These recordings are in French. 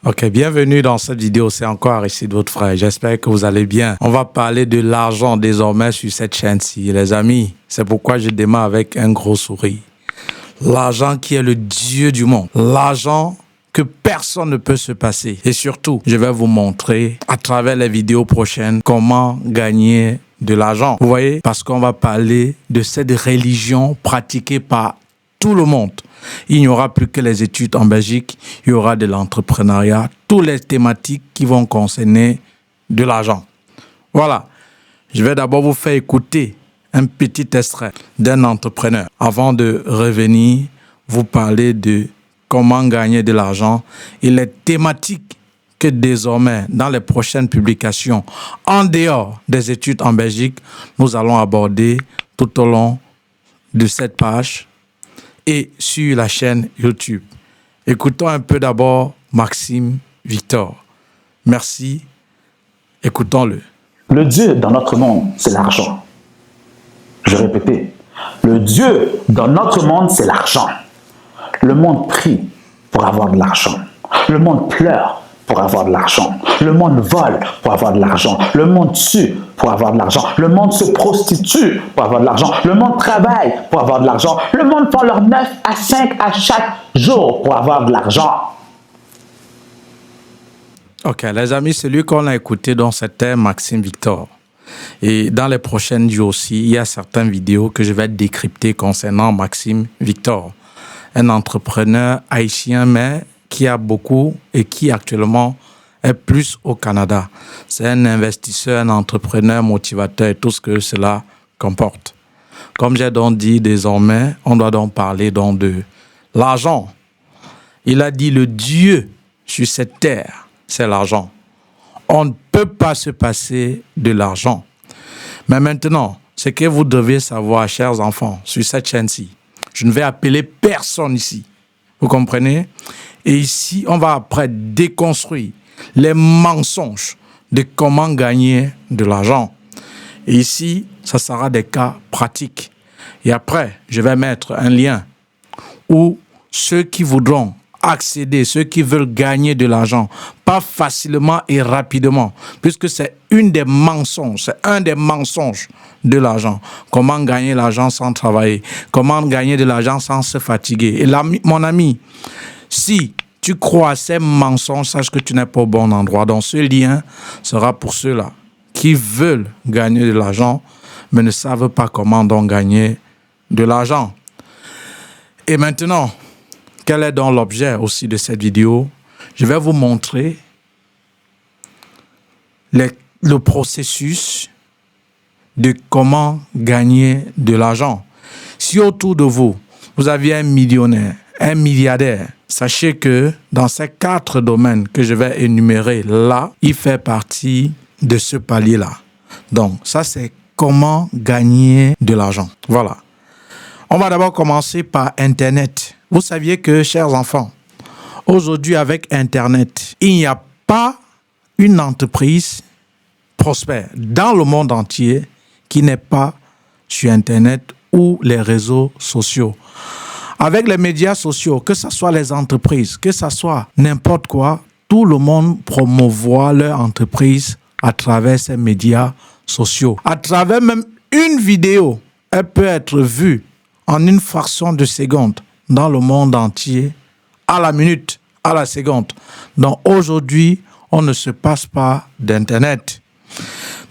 Ok, bienvenue dans cette vidéo. C'est encore Aristide, votre frère. J'espère que vous allez bien. On va parler de l'argent désormais sur cette chaîne-ci, les amis. C'est pourquoi je démarre avec un gros sourire. L'argent qui est le Dieu du monde. L'argent que personne ne peut se passer. Et surtout, je vais vous montrer à travers les vidéos prochaines comment gagner de l'argent. Vous voyez, parce qu'on va parler de cette religion pratiquée par tout le monde. Il n'y aura plus que les études en Belgique, il y aura de l'entrepreneuriat, toutes les thématiques qui vont concerner de l'argent. Voilà, je vais d'abord vous faire écouter un petit extrait d'un entrepreneur avant de revenir vous parler de comment gagner de l'argent et les thématiques que désormais, dans les prochaines publications, en dehors des études en Belgique, nous allons aborder tout au long de cette page et sur la chaîne YouTube. Écoutons un peu d'abord Maxime Victor. Merci. Écoutons-le. Le Dieu dans notre monde, c'est l'argent. Je répète, le Dieu dans notre monde, c'est l'argent. Le monde prie pour avoir de l'argent. Le monde pleure pour avoir de l'argent. Le monde vole pour avoir de l'argent. Le monde tue pour avoir de l'argent. Le monde se prostitue pour avoir de l'argent. Le monde travaille pour avoir de l'argent. Le monde prend leur 9 à 5 à chaque jour pour avoir de l'argent. Ok, les amis, celui qu'on a écouté, donc c'était Maxime Victor. Et dans les prochaines jours aussi, il y a certaines vidéos que je vais décrypter concernant Maxime Victor, un entrepreneur haïtien, mais qui a beaucoup et qui actuellement est plus au Canada. C'est un investisseur, un entrepreneur, motivateur et tout ce que cela comporte. Comme j'ai donc dit désormais, on doit donc parler donc de l'argent. Il a dit le Dieu sur cette terre, c'est l'argent. On ne peut pas se passer de l'argent. Mais maintenant, ce que vous devez savoir, chers enfants, sur cette chaîne-ci, je ne vais appeler personne ici. Vous comprenez? Et ici, on va après déconstruire les mensonges de comment gagner de l'argent. Et ici, ça sera des cas pratiques. Et après, je vais mettre un lien où ceux qui voudront accéder, ceux qui veulent gagner de l'argent, pas facilement et rapidement, puisque c'est un des mensonges de l'argent. Comment gagner l'argent sans travailler? Comment gagner de l'argent sans se fatiguer? Et là, mon ami, si tu crois à ces mensonges, sache que tu n'es pas au bon endroit. Donc ce lien sera pour ceux-là qui veulent gagner de l'argent, mais ne savent pas comment donc gagner de l'argent. Et maintenant, quel est donc l'objet aussi de cette vidéo? Je vais vous montrer le processus de comment gagner de l'argent. Si autour de vous, vous aviez un millionnaire, un milliardaire, sachez que dans ces 4 domaines que je vais énumérer là, il fait partie de ce palier-là. Donc, ça, c'est comment gagner de l'argent. Voilà. On va d'abord commencer par Internet. Vous saviez que, chers enfants, aujourd'hui, avec Internet, il n'y a pas une entreprise prospère dans le monde entier qui n'est pas sur Internet ou les réseaux sociaux. Avec les médias sociaux, que ce soit les entreprises, que ce soit n'importe quoi, tout le monde promouvoit leur entreprise à travers ces médias sociaux. À travers même une vidéo, elle peut être vue en une fraction de seconde dans le monde entier, à la minute, à la seconde. Donc aujourd'hui, on ne se passe pas d'Internet.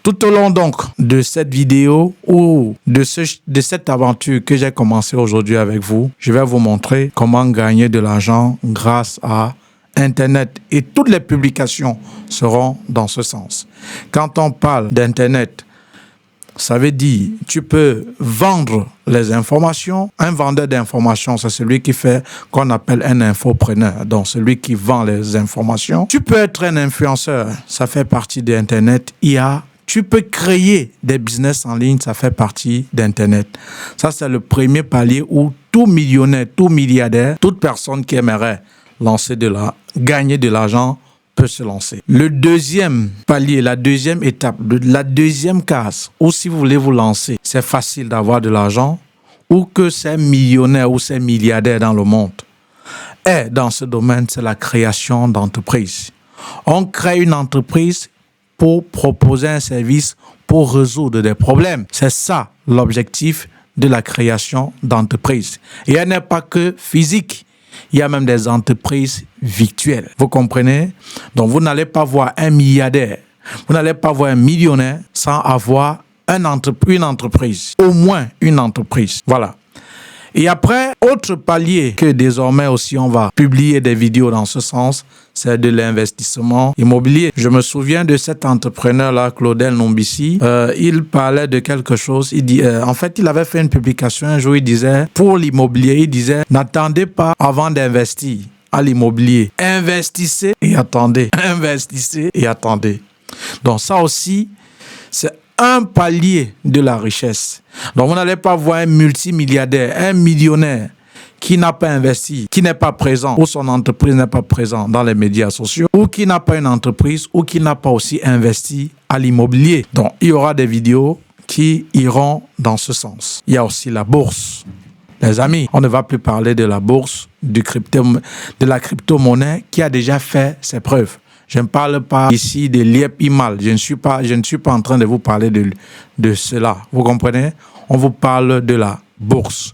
Tout au long donc de cette vidéo ou de cette aventure que j'ai commencé aujourd'hui avec vous, je vais vous montrer comment gagner de l'argent grâce à Internet. Et toutes les publications seront dans ce sens. Quand on parle d'Internet, ça veut dire tu peux vendre les informations. Un vendeur d'informations, c'est celui qui fait qu'on appelle un infopreneur, donc celui qui vend les informations. Tu peux être un influenceur, ça fait partie d'Internet. Tu peux créer des business en ligne, ça fait partie d'Internet. Ça, c'est le premier palier où tout millionnaire, tout milliardaire, toute personne qui aimerait gagner de l'argent peut se lancer. Le deuxième palier, la deuxième étape, la deuxième case, où si vous voulez vous lancer, c'est facile d'avoir de l'argent, ou que c'est millionnaire ou c'est milliardaire dans le monde. est dans ce domaine, c'est la création d'entreprises. On crée une entreprise pour proposer un service pour résoudre des problèmes. C'est ça l'objectif de la création d'entreprises. Et elle n'est pas que physique. Il y a même des entreprises virtuelles. Vous comprenez? Donc, vous n'allez pas voir un milliardaire, vous n'allez pas voir un millionnaire sans avoir une entreprise. Au moins une entreprise. Voilà. Et après, autre palier que désormais aussi on va publier des vidéos dans ce sens, c'est de l'investissement immobilier. Je me souviens de cet entrepreneur-là, Claudel Nombissi. Il parlait de quelque chose. Il dit, en fait, il avait fait une publication un jour. Il disait, pour l'immobilier, il disait, n'attendez pas avant d'investir à l'immobilier. Investissez et attendez. Investissez et attendez. Donc ça aussi, c'est un palier de la richesse. Donc, vous n'allez pas voir un multimilliardaire, un millionnaire qui n'a pas investi, qui n'est pas présent, ou son entreprise n'est pas présente dans les médias sociaux, ou qui n'a pas une entreprise, ou qui n'a pas aussi investi à l'immobilier. Donc, il y aura des vidéos qui iront dans ce sens. Il y a aussi la bourse. Les amis, on ne va plus parler de la bourse, de la crypto-monnaie qui a déjà fait ses preuves. Je ne parle pas ici de l'IEP-IMAL. Je ne suis pas en train de vous parler de cela. Vous comprenez? On vous parle de la bourse.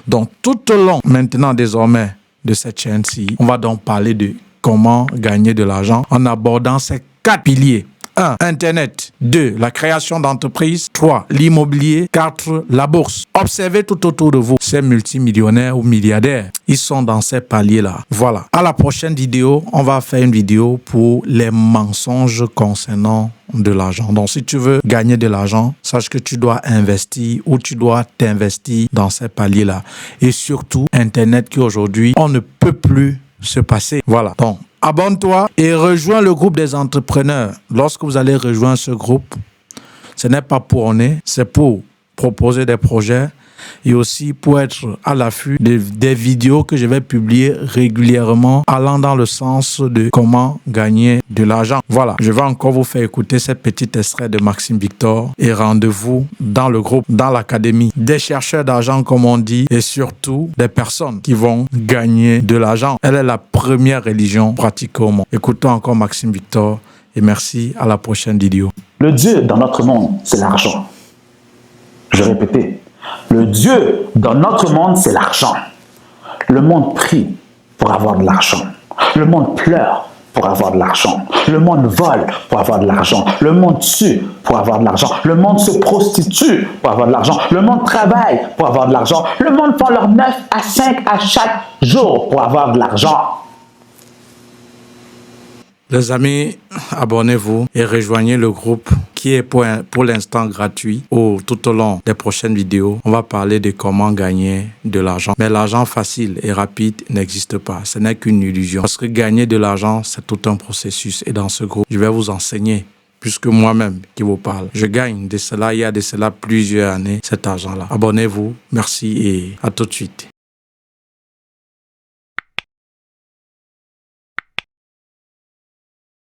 Donc, tout au long, maintenant, désormais, de cette chaîne-ci, on va donc parler de comment gagner de l'argent en abordant ces 4 piliers. 1. Internet. 2. La création d'entreprises. 3. L'immobilier. 4. La bourse. Observez tout autour de vous ces multimillionnaires ou milliardaires. Ils sont dans ces paliers-là. Voilà. À la prochaine vidéo, on va faire une vidéo pour les mensonges concernant de l'argent. Donc, si tu veux gagner de l'argent, sache que tu dois investir ou tu dois t'investir dans ces paliers-là. Et surtout, Internet qui aujourd'hui, on ne peut plus se passer. Voilà. Donc, abonne-toi et rejoins le groupe des entrepreneurs. Lorsque vous allez rejoindre ce groupe, ce n'est pas pour honner, c'est pour proposer des projets et aussi pour être à l'affût des vidéos que je vais publier régulièrement allant dans le sens de comment gagner de l'argent. Voilà, je vais encore vous faire écouter cette petite extrait de Maxime Victor et rendez-vous dans le groupe, dans l'académie des chercheurs d'argent comme on dit et surtout des personnes qui vont gagner de l'argent. Elle est la première religion pratiquée au monde. Écoutons encore Maxime Victor et merci, à la prochaine vidéo. Le Dieu dans notre monde, c'est l'argent. Je vais répéter. Le Dieu dans notre monde, c'est l'argent. Le monde prie pour avoir de l'argent. Le monde pleure pour avoir de l'argent. Le monde vole pour avoir de l'argent. Le monde tue pour avoir de l'argent. Le monde se prostitue pour avoir de l'argent. Le monde travaille pour avoir de l'argent. Le monde fait leur 9 à 5 à chaque jour pour avoir de l'argent. Les amis, abonnez-vous et rejoignez le groupe qui est pour l'instant gratuit. Tout au long des prochaines vidéos, on va parler de comment gagner de l'argent. Mais l'argent facile et rapide n'existe pas. Ce n'est qu'une illusion. Parce que gagner de l'argent, c'est tout un processus. Et dans ce groupe, je vais vous enseigner, puisque moi-même qui vous parle, je gagne de cela, il y a de cela plusieurs années, cet argent-là. Abonnez-vous, merci et à tout de suite.